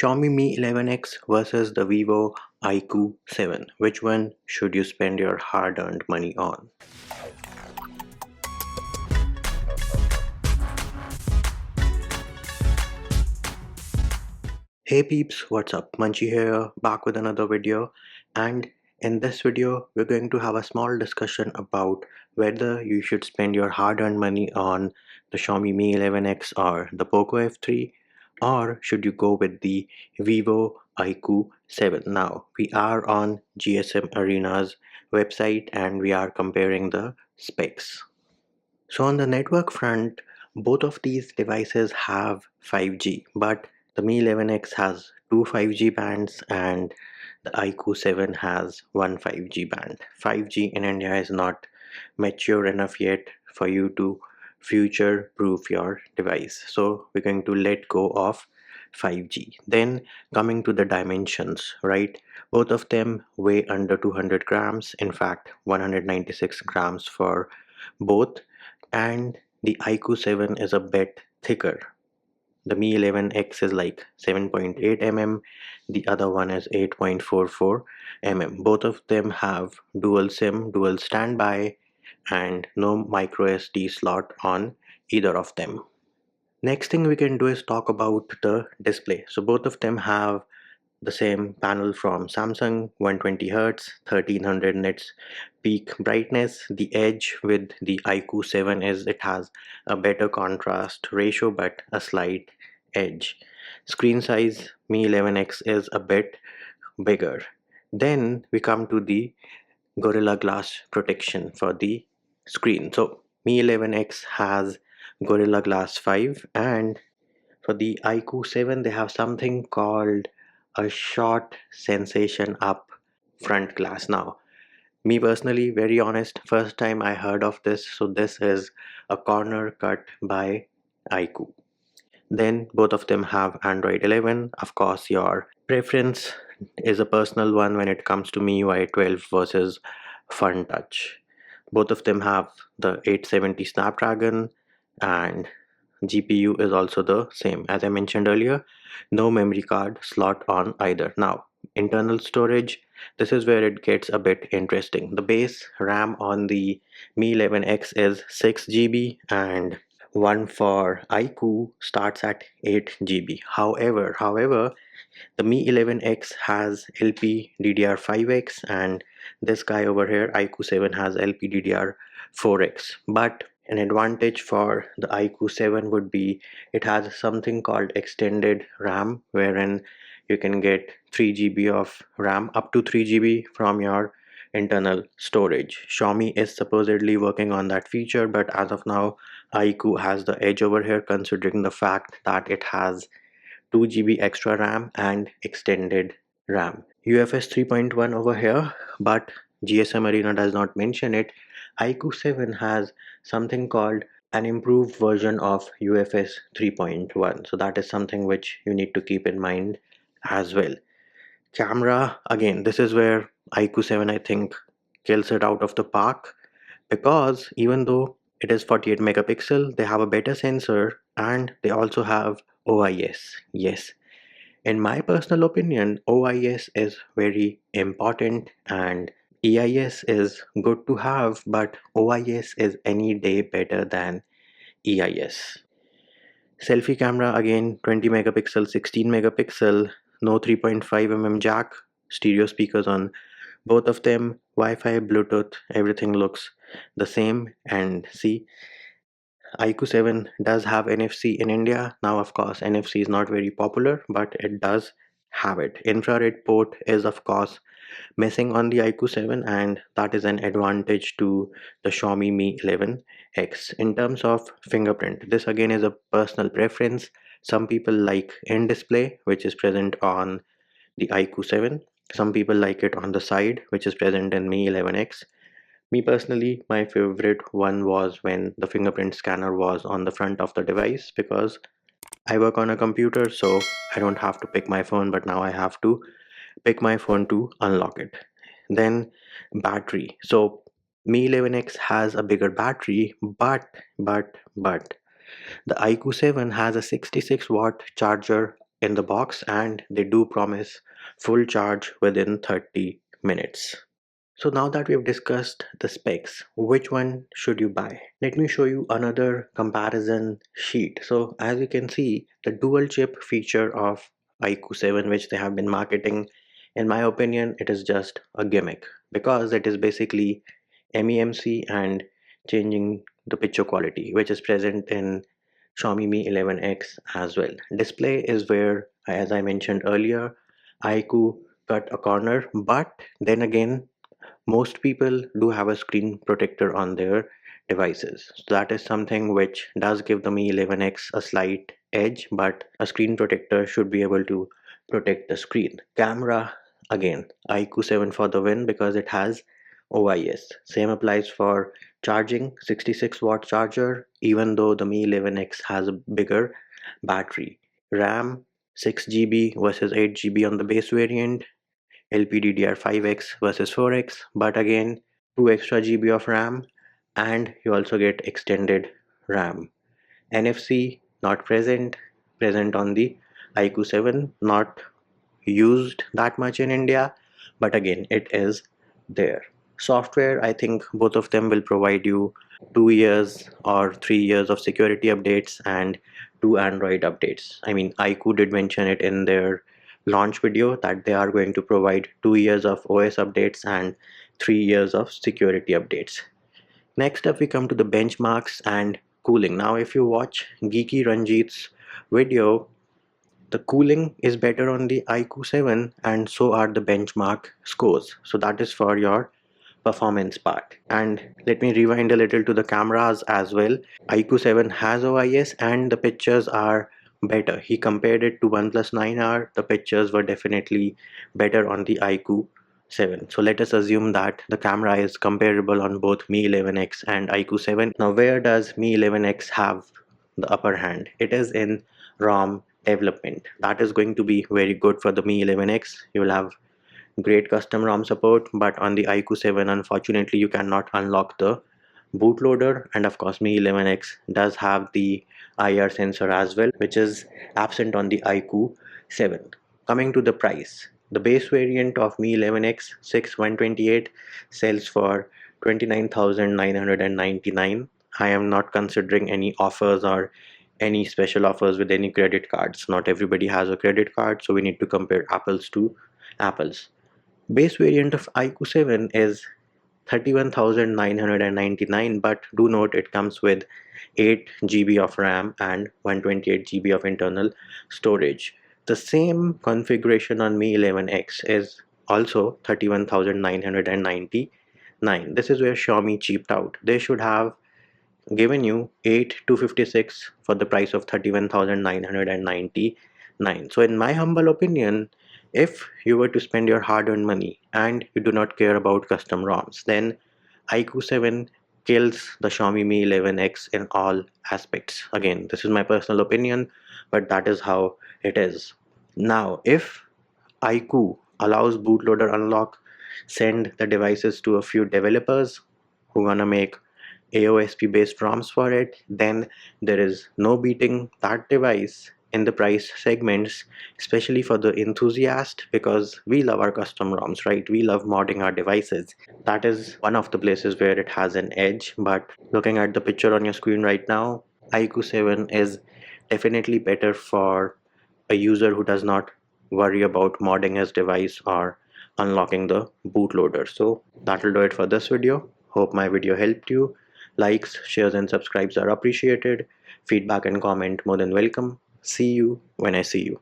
Xiaomi Mi 11X versus the Vivo iQOO 7. Which one should you spend your hard-earned money on? Hey peeps, what's up? Munchie here, back with another video. And in this video, we're going to have a small discussion about whether you should spend your hard-earned money on the Xiaomi Mi 11X or the Poco F3, or should you go with the Vivo iQOO 7. Now, we are on GSM Arena's website and we are comparing the specs. So on the network front, both of these devices have 5G, but the Mi 11X has two 5G bands and the iQOO 7 has one 5G band. 5G in India is not mature enough yet for you to future proof your device. So we're going to let go of 5G. Then coming to the dimensions, right? Both of them weigh under 200 grams, in fact 196 grams for both, and the iQOO 7 is a bit thicker. The Mi 11X is like 7.8 mm, the other one is 8.44 mm. Both of them have dual SIM, dual standby, and no micro SD slot on either of them. Next thing we can do is talk about the display. So both of them have the same panel from Samsung, 120Hz, 1300 nits peak brightness. The edge with the iQOO 7 is it has a better contrast ratio but a slight edge. Screen size, Mi 11X is a bit bigger. Then we come to the Gorilla Glass protection for the screen. So Mi 11X has Gorilla Glass 5, and for the iQOO 7 they have something called a short sensation up front glass. Now, me personally, very honest, first time I heard of this, so this is a corner cut by iQOO. Then both of them have Android 11. Of course, your preference is a personal one when it comes to MIUI 12 versus Fun Touch. Both of them have the 870 Snapdragon, and GPU is also the same. As I mentioned earlier, no memory card slot on either. Now, internal storage, this is where it gets a bit interesting. The base RAM on the Mi 11X is 6 GB, and one for iQOO starts at 8 GB. However, the Mi 11X has LPDDR5X, and this guy over here, iQOO 7, has LPDDR4X. But an advantage for the iQOO 7 would be it has something called extended RAM, wherein you can get 3 GB of RAM, up to 3 GB from your internal storage. Xiaomi is supposedly working on that feature, but as of now, iQOO has the edge over here considering the fact that it has 2 GB extra RAM and extended RAM. UFS 3.1 over here, but GSM Arena does not mention it. iQOO 7 has something called an improved version of UFS 3.1. So that is something which you need to keep in mind as well. Camera, again, this is where iQOO 7 I think kills it out of the park, because even though it is 48 megapixel, they have a better sensor and they also have OIS. Yes, in my personal opinion, OIS is very important and EIS is good to have, but OIS is any day better than EIS. Selfie camera, again, 20 megapixel, 16 megapixel, no 3.5 mm jack, stereo speakers on both of them, Wi-Fi, Bluetooth, everything looks the same. And see, iQOO 7 does have NFC in India. Now, of course, NFC is not very popular, but it does have it. Infrared port is, of course, missing on the iQOO 7, and that is an advantage to the Xiaomi Mi 11X. In terms of fingerprint, this again is a personal preference. Some people like in-display, which is present on the iQOO 7. Some people like it on the side, which is present in Mi 11X. Me personally, my favorite one was when the fingerprint scanner was on the front of the device, because I work on a computer, so I don't have to pick my phone, but now I have to pick my phone to unlock it. Then battery. So Mi 11X has a bigger battery, but the iQOO 7 has a 66 watt charger in the box, and they do promise full charge within 30 minutes. So now that we've discussed the specs, which one should you buy? Let me show you another comparison sheet. So as you can see, the dual chip feature of iQOO 7, which they have been marketing, in my opinion, it is just a gimmick because it is basically MEMC and changing the picture quality, which is present in Xiaomi Mi 11X as well. Display is where, as I mentioned earlier, iQOO cut a corner, but then again, most people do have a screen protector on their devices. So that is something which does give the Mi 11X a slight edge, but a screen protector should be able to protect the screen. Camera, again, iQOO 7 for the win because it has OIS. Same applies for charging, 66-watt charger, even though the Mi 11X has a bigger battery. RAM, 6 GB versus 8 GB on the base variant. LPDDR5X versus 4X, but again 2 extra GB of RAM, and you also get extended RAM. NFC not present, present on the iQOO 7, not used that much in India, but again it is there. Software, I think both of them will provide you 2 years or 3 years of security updates and 2 Android updates. I mean, iQOO did mention it in their launch video that they are going to provide 2 years of OS updates and 3 years of security updates. Next up, we come to the benchmarks and cooling. Now, if you watch Geeky Ranjit's video, the cooling is better on the iQOO 7 and so are the benchmark scores. So that is for your performance part. And let me rewind a little to the cameras as well. iQOO 7 has OIS and the pictures are better. He compared it to OnePlus 9R. The pictures were definitely better on the iQOO 7. So let us assume that the camera is comparable on both Mi 11X and iQOO 7. Now where does Mi 11X have the upper hand? It is in ROM development. That is going to be very good for the Mi 11X. You will have great custom ROM support, but on the iQOO 7 unfortunately you cannot unlock the bootloader, and of course Mi 11X does have the IR sensor as well, which is absent on the iQOO 7. Coming to the price, the base variant of Mi 11X 6128 sells for 29,999. I am not considering any offers or any special offers with any credit cards. Not everybody has a credit card, so we need to compare apples to apples. Base variant of iQOO 7 is 31,999, but do note it comes with 8 GB of RAM and 128 GB of internal storage. The same configuration on Mi 11X is also 31,999. This is where Xiaomi cheaped out. They should have given you 8256 for the price of 31,999. So in my humble opinion, if you were to spend your hard-earned money and you do not care about custom ROMs, then iQOO 7 kills the Xiaomi Mi 11X in all aspects. Again, this is my personal opinion, but that is how it is. Now, if iQOO allows bootloader unlock, send the devices to a few developers who wanna make AOSP based ROMs for it, then there is no beating that device in the price segments, especially for the enthusiast, because we love our custom ROMs, right? We love modding our devices. That is one of the places where it has an edge. But looking at the picture on your screen right now, iQOO 7 is definitely better for a user who does not worry about modding his device or unlocking the bootloader. So that will do it for this video. Hope my video helped you. Likes, shares and subscribes are appreciated. Feedback and comment more than welcome. See you when I see you.